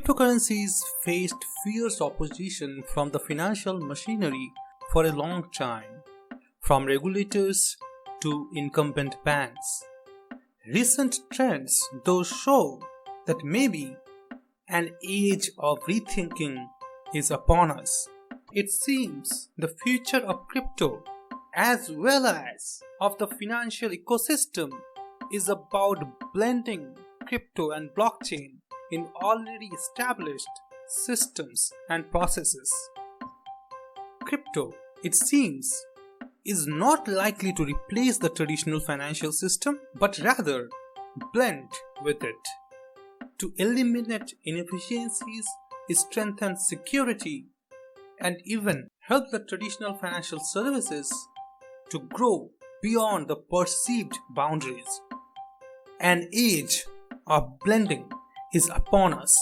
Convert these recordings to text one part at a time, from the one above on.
Cryptocurrencies faced fierce opposition from the financial machinery for a long time, from regulators to incumbent banks. Recent trends, though, show that maybe an age of rethinking is upon us. It seems the future of crypto, as well as of the financial ecosystem, is about blending crypto and blockchain in already established systems and processes. Crypto, it seems, is not likely to replace the traditional financial system, but rather blend with it to eliminate inefficiencies, strengthen security, and even help the traditional financial services to grow beyond the perceived boundaries. An age of blending is upon us.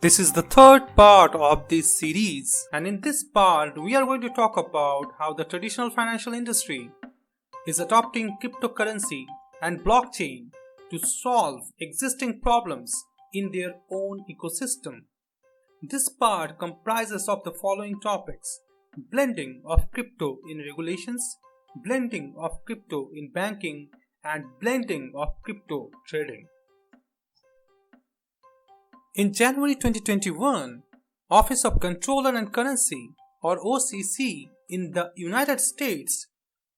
This is the third part of this series, and in this part we are going to talk about how the traditional financial industry is adopting cryptocurrency and blockchain to solve existing problems in their own ecosystem. This part comprises of the following topics: blending of crypto in regulations, blending of crypto in banking, and blending of crypto trading. In January 2021, Office of Controller and Currency, or OCC, in the United States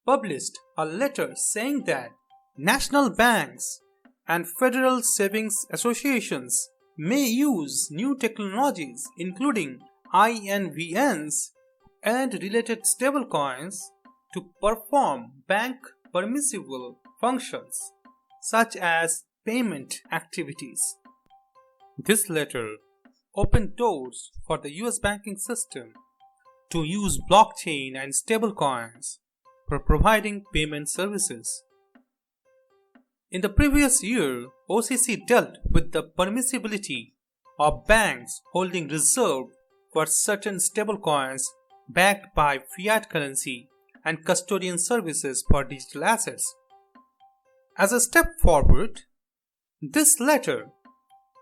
published a letter saying that national banks and federal savings associations may use new technologies including INVNs and related stablecoins to perform bank permissible functions such as payment activities. This letter opened doors for the US banking system to use blockchain and stablecoins for providing payment services. In the previous year, OCC dealt with the permissibility of banks holding reserve for certain stablecoins backed by fiat currency and custodian services for digital assets. As a step forward, this letter,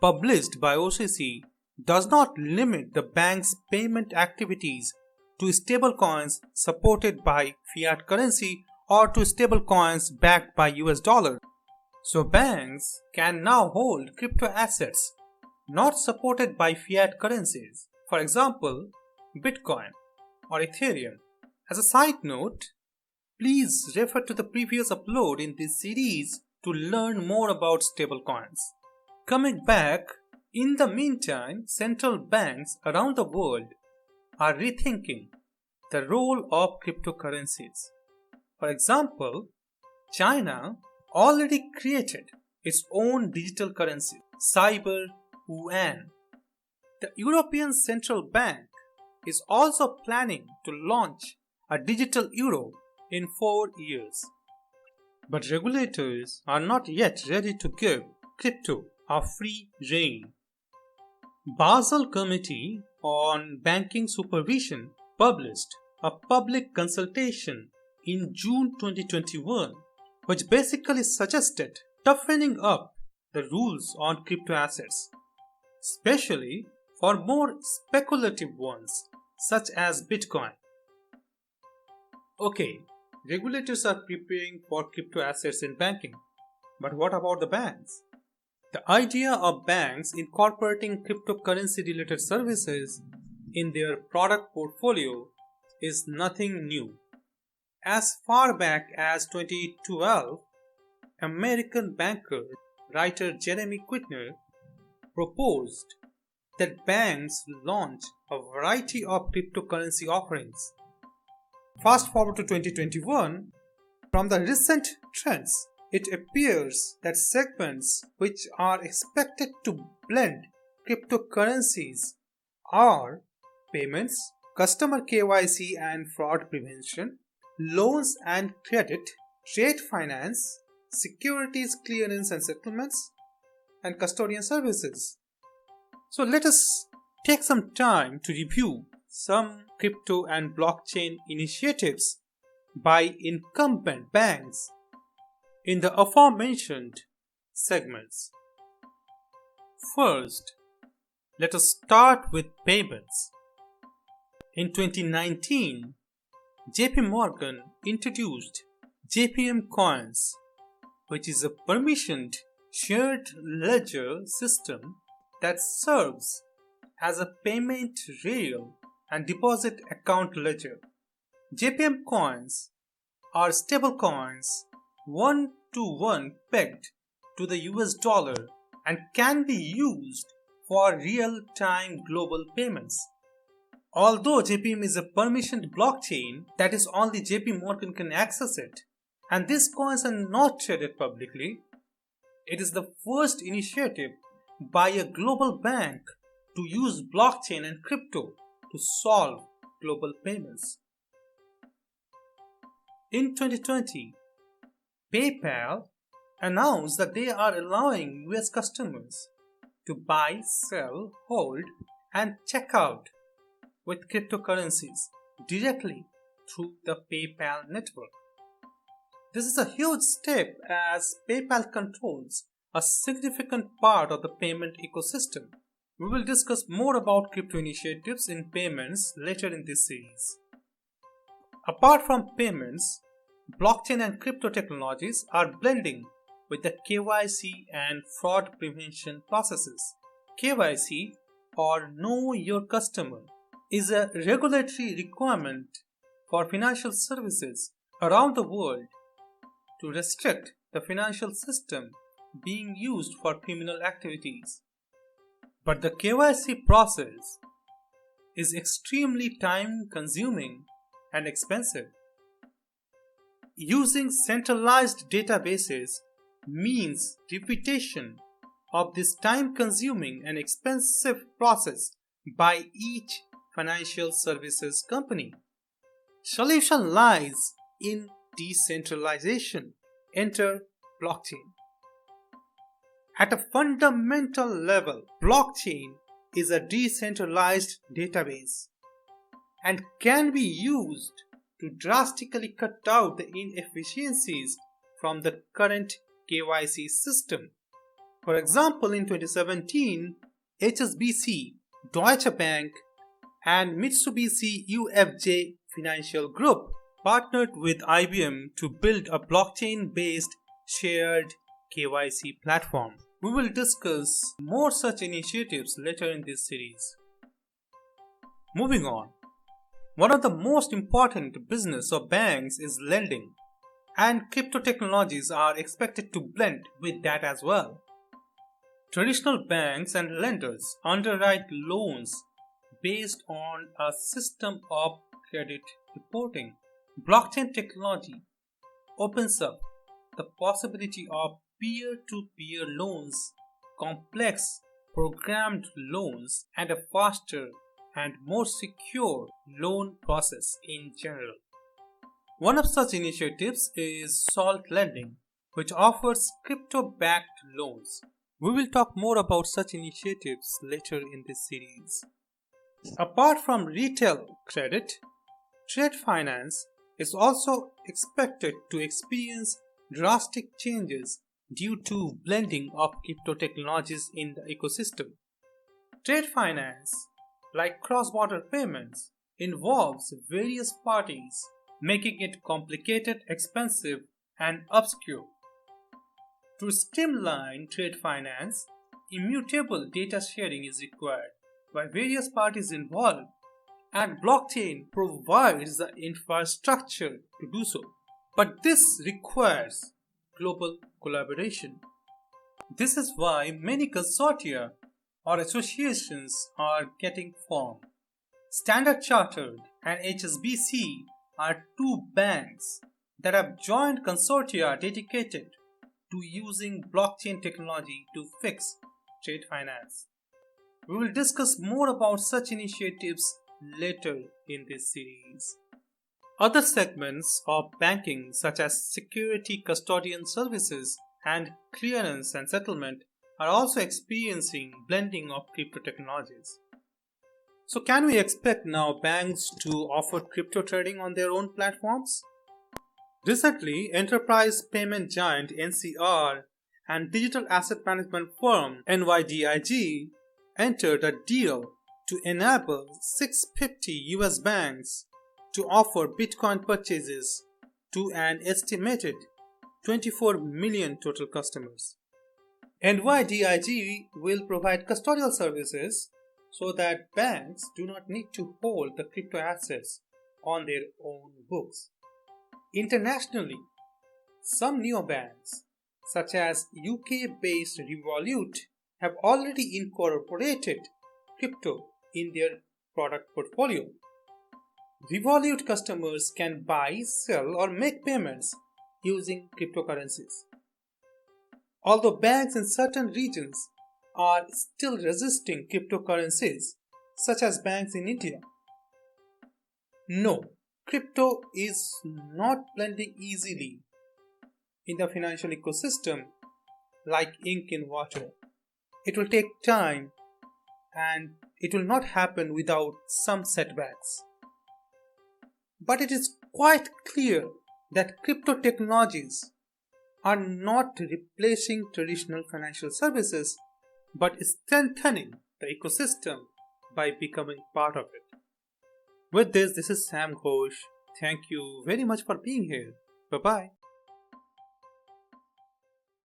published by OCC, does not limit the bank's payment activities to stablecoins supported by fiat currency or to stablecoins backed by US dollar. So banks can now hold crypto assets not supported by fiat currencies, for example, Bitcoin or Ethereum. As a side note, please refer to the previous upload in this series to learn more about stablecoins. Coming back, in the meantime, central banks around the world are rethinking the role of cryptocurrencies. For example, China already created its own digital currency, cyber yuan. The European Central Bank is also planning to launch a digital euro in 4 years. But regulators are not yet ready to give crypto a free rein. Basel Committee on Banking Supervision published a public consultation in June 2021 which basically suggested toughening up the rules on crypto assets, especially for more speculative ones such as Bitcoin. Okay, regulators are preparing for crypto assets in banking, but what about the banks? The idea of banks incorporating cryptocurrency related services in their product portfolio is nothing new. As far back as 2012, American banker writer Jeremy Kuitner proposed that banks launch a variety of cryptocurrency offerings. Fast forward to 2021, from the recent trends, it appears that segments which are expected to blend cryptocurrencies are payments, customer KYC and fraud prevention, loans and credit, trade finance, securities clearance and settlements, and custodian services. So let us take some time to review some crypto and blockchain initiatives by incumbent banks in the aforementioned segments. First, let us start with payments. In 2019, JP Morgan introduced JPM Coins, which is a permissioned shared ledger system that serves as a payment rail and deposit account ledger. JPM Coins are stable coins 1-to-1 pegged to the US dollar and can be used for real-time global payments. Although JPM is a permissioned blockchain, that is only JP Morgan can access it, and these coins are not traded publicly. It is the first initiative by a global bank to use blockchain and crypto to solve global payments. In 2020, PayPal announced that they are allowing US customers to buy, sell, hold, and check out with cryptocurrencies directly through the PayPal network. This is a huge step as PayPal controls a significant part of the payment ecosystem. We will discuss more about crypto initiatives in payments later in this series. Apart from payments, blockchain and crypto technologies are blending with the KYC and fraud prevention processes. KYC, or Know Your Customer, is a regulatory requirement for financial services around the world to restrict the financial system being used for criminal activities. But the KYC process is extremely time-consuming and expensive. Using centralized databases means repetition of this time-consuming and expensive process by each financial services company. Solution lies in decentralization. Enter blockchain. At a fundamental level, blockchain is a decentralized database and can be used to drastically cut out the inefficiencies from the current KYC system. For example, in 2017, HSBC, Deutsche Bank, and Mitsubishi UFJ Financial Group partnered with IBM to build a blockchain-based shared KYC platform. We will discuss more such initiatives later in this series. Moving on. One of the most important business of banks is lending, and crypto technologies are expected to blend with that as well. Traditional banks and lenders underwrite loans based on a system of credit reporting. Blockchain technology opens up the possibility of peer-to-peer loans, complex programmed loans, and a faster and more secure loan process in general. One of such initiatives is Salt Lending, which offers crypto-backed loans. We will talk more about such initiatives later in this series. Apart from retail credit, trade finance is also expected to experience drastic changes due to blending of crypto technologies in the ecosystem. Trade finance, like cross-border payments, involves various parties, making it complicated, expensive, and obscure. To streamline trade finance, immutable data sharing is required by various parties involved, and blockchain provides the infrastructure to do so. But this requires global collaboration. This is why many consortia or associations are getting formed. Standard Chartered and HSBC are two banks that have joined consortia dedicated to using blockchain technology to fix trade finance. We will discuss more about such initiatives later in this series. Other segments of banking, such as security custodian services and clearance and settlement, are also experiencing blending of crypto technologies. So can we expect now banks to offer crypto trading on their own platforms? Recently, enterprise payment giant NCR and digital asset management firm NYDIG entered a deal to enable 650 US banks to offer Bitcoin purchases to an estimated 24 million total customers. NYDIG will provide custodial services so that banks do not need to hold the crypto assets on their own books. Internationally, some neobanks, such as UK-based Revolut, have already incorporated crypto in their product portfolio. Revolut customers can buy, sell, or make payments using cryptocurrencies. Although banks in certain regions are still resisting cryptocurrencies, such as banks in India. No, crypto is not blending easily in the financial ecosystem like ink in water. It will take time and it will not happen without some setbacks. But it is quite clear that crypto technologies are not replacing traditional financial services but strengthening the ecosystem by becoming part of it. With this is Sam Ghosh. Thank you very much for being here. Bye bye.